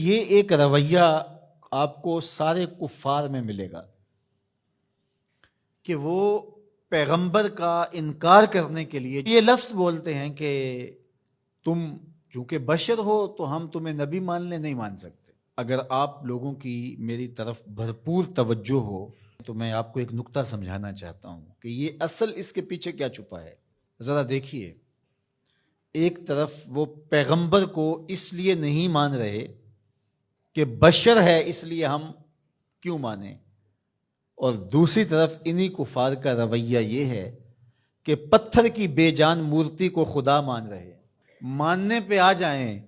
یہ ایک رویہ آپ کو سارے کفار میں ملے گا کہ وہ پیغمبر کا انکار کرنے کے لیے یہ لفظ بولتے ہیں کہ تم چونکہ بشر ہو تو ہم تمہیں نبی ماننے نہیں مان سکتے۔ اگر آپ لوگوں کی میری طرف بھرپور توجہ ہو تو میں آپ کو ایک نکتہ سمجھانا چاہتا ہوں کہ یہ اصل اس کے پیچھے کیا چھپا ہے۔ ذرا دیکھیے، ایک طرف وہ پیغمبر کو اس لیے نہیں مان رہے کہ بشر ہے اس لیے ہم کیوں مانیں، اور دوسری طرف انہی کفار کا رویہ یہ ہے کہ پتھر کی بے جان مورتی کو خدا مان رہے ہیں۔ ماننے پہ آ جائیں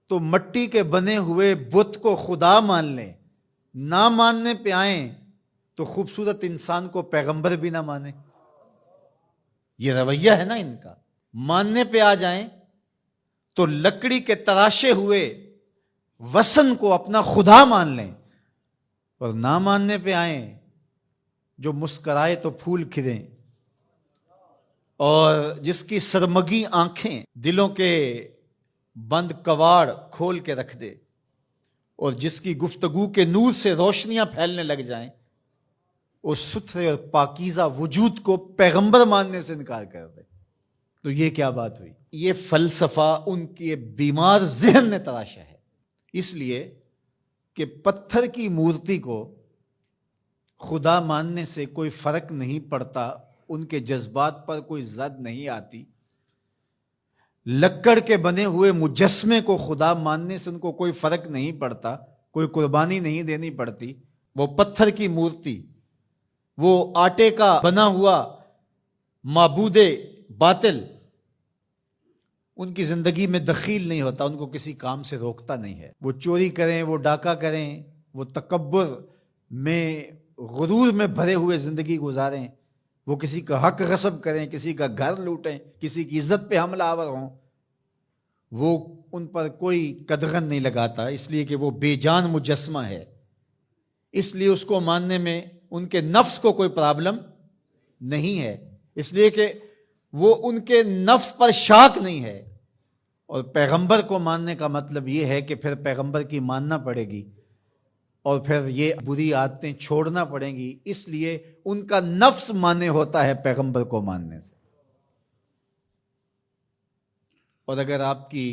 تو مٹی کے بنے ہوئے بت کو خدا مان لیں، نہ ماننے پہ آئیں تو خوبصورت انسان کو پیغمبر بھی نہ مانے۔ یہ رویہ ہے نا ان کا۔ ماننے پہ آ جائیں تو لکڑی کے تراشے ہوئے وثن کو اپنا خدا مان لیں، اور نہ ماننے پہ آئیں جو مسکرائے تو پھول کھلیں، اور جس کی سرمگی آنکھیں دلوں کے بند کواڑ کھول کے رکھ دے، اور جس کی گفتگو کے نور سے روشنیاں پھیلنے لگ جائیں، اس ستھرے اور پاکیزہ وجود کو پیغمبر ماننے سے انکار کر دے۔ تو یہ کیا بات ہوئی؟ یہ فلسفہ ان کے بیمار ذہن نے تراشا ہے، اس لیے کہ پتھر کی مورتی کو خدا ماننے سے کوئی فرق نہیں پڑتا، ان کے جذبات پر کوئی زد نہیں آتی۔ لکڑ کے بنے ہوئے مجسمے کو خدا ماننے سے ان کو کوئی فرق نہیں پڑتا، کوئی قربانی نہیں دینی پڑتی۔ وہ پتھر کی مورتی، وہ آٹے کا بنا ہوا معبود باطل ان کی زندگی میں دخیل نہیں ہوتا، ان کو کسی کام سے روکتا نہیں ہے۔ وہ چوری کریں، وہ ڈاکہ کریں، وہ تکبر میں غرور میں بھرے ہوئے زندگی گزاریں، وہ کسی کا حق غصب کریں، کسی کا گھر لوٹیں، کسی کی عزت پہ حملہ آور ہوں، وہ ان پر کوئی قدغن نہیں لگاتا، اس لیے کہ وہ بے جان مجسمہ ہے۔ اس لیے اس کو ماننے میں ان کے نفس کو کوئی پرابلم نہیں ہے، اس لیے کہ وہ ان کے نفس پر شاک نہیں ہے۔ اور پیغمبر کو ماننے کا مطلب یہ ہے کہ پھر پیغمبر کی ماننا پڑے گی، اور پھر یہ بری عادتیں چھوڑنا پڑیں گی، اس لیے ان کا نفس مانے ہوتا ہے پیغمبر کو ماننے سے۔ اور اگر آپ کی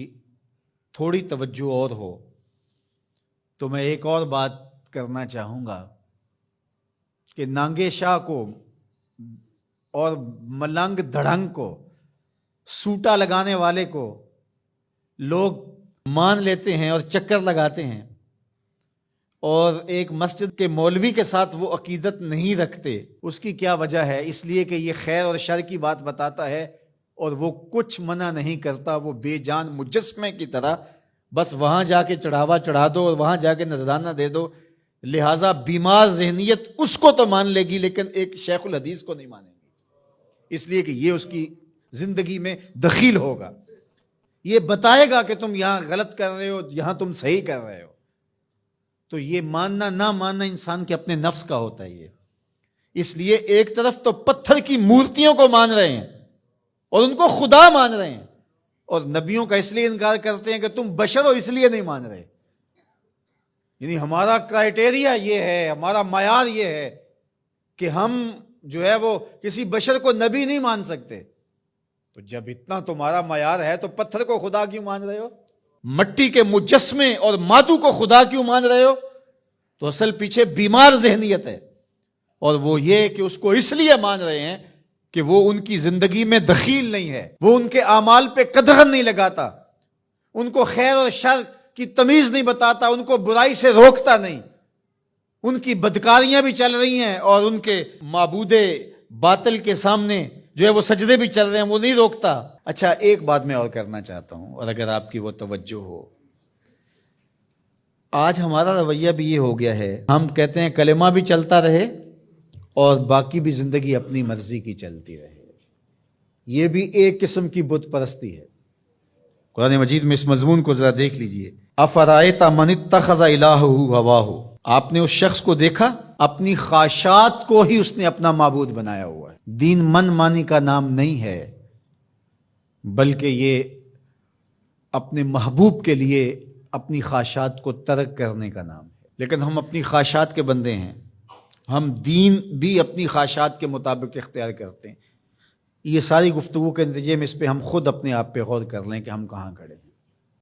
تھوڑی توجہ اور ہو تو میں ایک اور بات کرنا چاہوں گا کہ نانگے شاہ کو اور ملنگ دھڑنگ کو، سوٹا لگانے والے کو لوگ مان لیتے ہیں اور چکر لگاتے ہیں، اور ایک مسجد کے مولوی کے ساتھ وہ عقیدت نہیں رکھتے۔ اس کی کیا وجہ ہے؟ اس لیے کہ یہ خیر اور شر کی بات بتاتا ہے، اور وہ کچھ منع نہیں کرتا، وہ بے جان مجسمے کی طرح بس وہاں جا کے چڑھاوا چڑھا دو اور وہاں جا کے نذرانہ دے دو، لہٰذا بیمار ذہنیت اس کو تو مان لے گی لیکن ایک شیخ الحدیث کو نہیں مانے گی، اس لیے کہ یہ اس کی زندگی میں دخیل ہوگا، یہ بتائے گا کہ تم یہاں غلط کر رہے ہو، یہاں تم صحیح کر رہے ہو۔ تو یہ ماننا نہ ماننا انسان کے اپنے نفس کا ہوتا ہے یہ۔ اس لیے ایک طرف تو پتھر کی مورتیوں کو مان رہے ہیں اور ان کو خدا مان رہے ہیں، اور نبیوں کا اس لیے انکار کرتے ہیں کہ تم بشر ہو اس لیے نہیں مان رہے، یعنی ہمارا کرائٹیریا یہ ہے، ہمارا معیار یہ ہے کہ ہم جو ہے وہ کسی بشر کو نبی نہیں مان سکتے۔ تو جب اتنا تمہارا معیار ہے تو پتھر کو خدا کیوں مان رہے ہو؟ مٹی کے مجسمے اور مادو کو خدا کیوں مان رہے ہو؟ تو اصل پیچھے بیمار ذہنیت ہے، اور وہ یہ کہ اس کو اس لیے مان رہے ہیں کہ وہ ان کی زندگی میں دخیل نہیں ہے، وہ ان کے اعمال پہ قدغن نہیں لگاتا، ان کو خیر اور شر کی تمیز نہیں بتاتا، ان کو برائی سے روکتا نہیں، ان کی بدکاریاں بھی چل رہی ہیں اور ان کے معبود باطل کے سامنے جو ہے وہ سجدے بھی چل رہے ہیں، وہ نہیں روکتا۔ اچھا، ایک بات میں اور کرنا چاہتا ہوں، اور اگر آپ کی وہ توجہ ہو، آج ہمارا رویہ بھی یہ ہو گیا ہے، ہم کہتے ہیں کلمہ بھی چلتا رہے اور باقی بھی زندگی اپنی مرضی کی چلتی رہے۔ یہ بھی ایک قسم کی بت پرستی ہے۔ قرآن مجید میں اس مضمون کو ذرا دیکھ لیجئے۔ افرأیت من اتخذ الہہ ہواہ، آپ نے اس شخص کو دیکھا اپنی خواہشات کو ہی اس نے اپنا معبود بنایا ہوا ہے۔ دین من مانی کا نام نہیں ہے، بلکہ یہ اپنے محبوب کے لیے اپنی خواہشات کو ترک کرنے کا نام ہے، لیکن ہم اپنی خواہشات کے بندے ہیں، ہم دین بھی اپنی خواہشات کے مطابق اختیار کرتے ہیں۔ یہ ساری گفتگو کے نتیجے میں اس پہ ہم خود اپنے آپ پہ غور کر لیں کہ ہم کہاں کھڑے ہیں۔